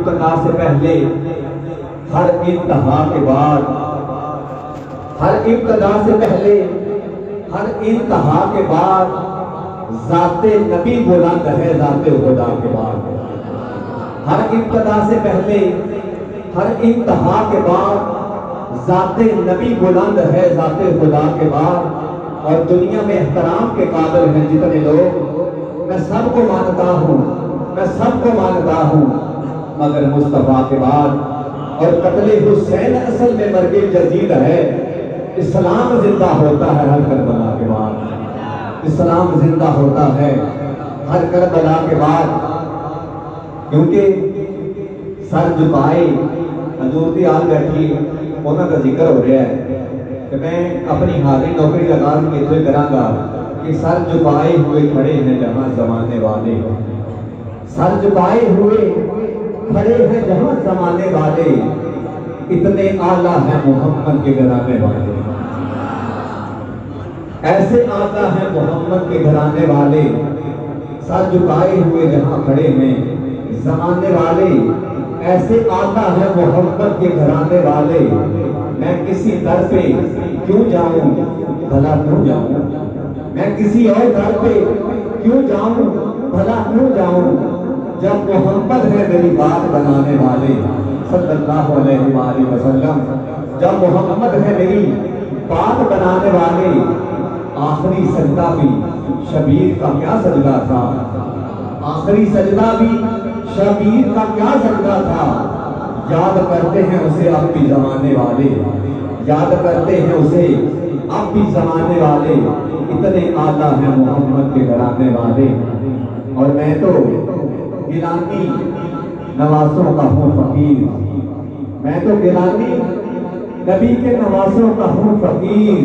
ابتدا سے پہلے ہر انتہا کے بعد، ہر ابتدا سے پہلے ہر انتہا کے بعد ذات نبی بلند ہے ذات خدا کے بعد۔ ہر ابتدا سے پہلے ہر انتہا کے بعد ذات نبی بلند ہے ذات خدا کے بعد۔ اور دنیا میں احترام کے قابل ہیں جتنے لوگ، میں سب کو مانتا ہوں، میں سب کو مانتا ہوں، مگر مصطفیٰ کے بعد۔ اور قتل حسین اصل میں مرگ جدید ہے۔ اسلام زندہ ہوتا ہے ہر کربلا کے بعد، اسلام زندہ ہوتا ہے ہر کربلا کے بعد۔ کیونکہ سر جھکائے حضور دی آل بیٹھی انہوں کا ذکر ہو رہا ہے کہ میں اپنی حاضری نوکری لگا کے تو کراں گا کہ سر جھکائے ہوئے کھڑے ہیں جہاں زمانے والے، سر جھکائے ہوئے کھڑے ہیں جہاں زمانے والے، اتنے اعلیٰ ہیں محمد کے گھرانے والے، ایسے اعلیٰ ہیں محمد کے گھرانے والے، سر جھکائے ہوئے جہاں کھڑے ہیں زمانے والے، ایسے اعلیٰ ہیں محمد کے گھرانے والے۔ میں کسی در پہ کیوں جاؤں بھلا کیوں جاؤں، میں کسی اور در پہ کیوں جاؤں بھلا کیوں جاؤں، جب محمد ہے میری بات بنانے والے صلی اللہ علیہ وآلہ وسلم، جب محمد ہے میری بات بنانے والے۔ آخری سجدہ بھی شبیر کا کیا سجدہ تھا، آخری سجدہ بھی شبیر کا کیا سجدہ تھا، یاد کرتے ہیں اسے اب بھی زمانے والے، یاد کرتے ہیں اسے اب بھی زمانے والے، اتنے اعلیٰ ہیں محمد کے گھرانے والے۔ اور میں تو گیلانی نوازوں کا ہوں فقیر، میں تو گیلانی نبی کے نوازوں کا ہوں فقیر،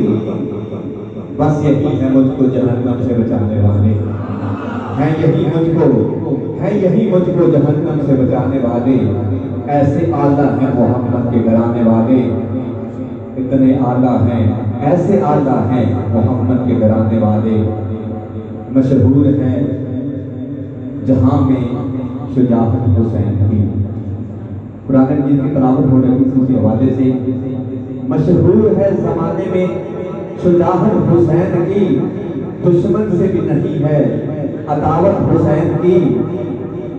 بس یہی ہے مجھ کو جہنم سے بچانے والے، ہیں یہی مجھ کو جہنم سے بچانے والے۔ ایسے اعلیٰ ہیں محمد کے گھرانے والے، اتنے اعلیٰ ہیں، ایسے اعلیٰ ہیں محمد کے گھرانے والے۔ مشہور ہے جہاں میں شجاعت حسین کی، قرآن مجید کی تلاوت ہو رہی تھی اسی حوالے سے، مشہور ہے زمانے میں شجاعت حسین کی، دشمن سے بھی نہیں ہے عداوت حسین کی۔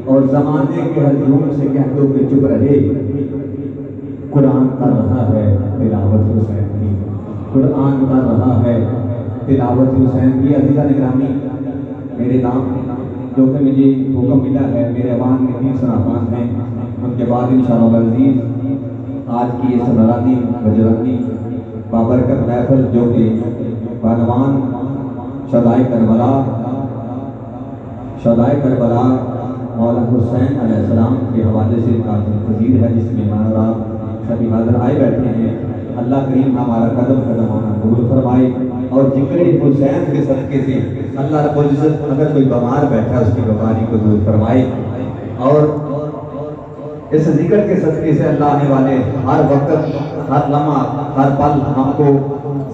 اور زمانے کے ہجوم سے کہہ دو کہ چپ رہے، قرآن کر رہا ہے تلاوت حسین کی، قرآن کر رہا ہے تلاوت حسین کی۔ عزیزہ نگرامی، میرے نام جو کہ مجھے حکم ملا ہے، میرے عوام میں 3 صنافان ہیں، ان کے بعد انشاءاللہ العزیز آج کی یہ سنرانی بجرنگی بابرکت محفل جو کہ بانوان شہدائے کربلا مولا حسین علیہ السلام کے حوالے سے پذیر ہے، جس میں ہمارا سبھی حاضر آئے بیٹھے ہیں۔ اللہ کریم ہمارا قدم قدم آنا قبول فرمائے، اور ذکر حسین کے صدقے سے اللہ رب العزت اگر کوئی بیمار بیٹھا اس کی بیماری کو دور فرمائے، اور اس ذکر کے صدقے سے اللہ آنے والے ہر وقت، ہر لمحہ، ہر پل ہم کو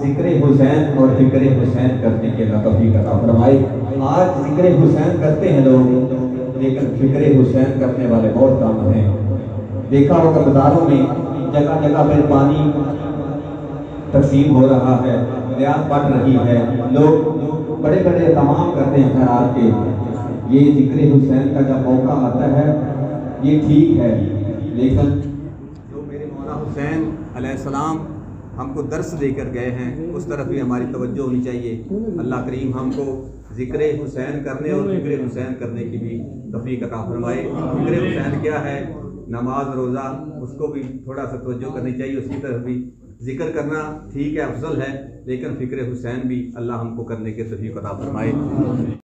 ذکر حسین اور فکر حسین کرنے کے اللہ توفیق عطا فرمائے۔ آج ذکر حسین کرتے ہیں لوگ، لیکن فکر حسین کرنے والے بہت کم ہیں۔ دیکھا ہوگا بازاروں میں جگہ جگہ پر پانی تقسیم ہو رہا ہے، ریاض پڑ رہی ہے، لوگ بڑے بڑے اہتمام کرتے ہیں خیرات کے۔ یہ ذکر حسین کا جب موقع آتا ہے یہ ٹھیک ہے، لیکن جو میرے مولا حسین علیہ السلام ہم کو درس دے کر گئے ہیں اس طرف بھی ہماری توجہ ہونی چاہیے۔ اللہ کریم ہم کو ذکر حسین کرنے اور فکر حسین کرنے کی بھی توفیق عطا فرمائے۔ فکر حسین کیا ہے؟ نماز روزہ، اس کو بھی تھوڑا سا توجہ کرنی چاہیے، اس کی طرف بھی ذکر کرنا ٹھیک ہے، افضل ہے، لیکن فکر حسین بھی اللہ ہم کو کرنے کے توفیق عطا فرمائے۔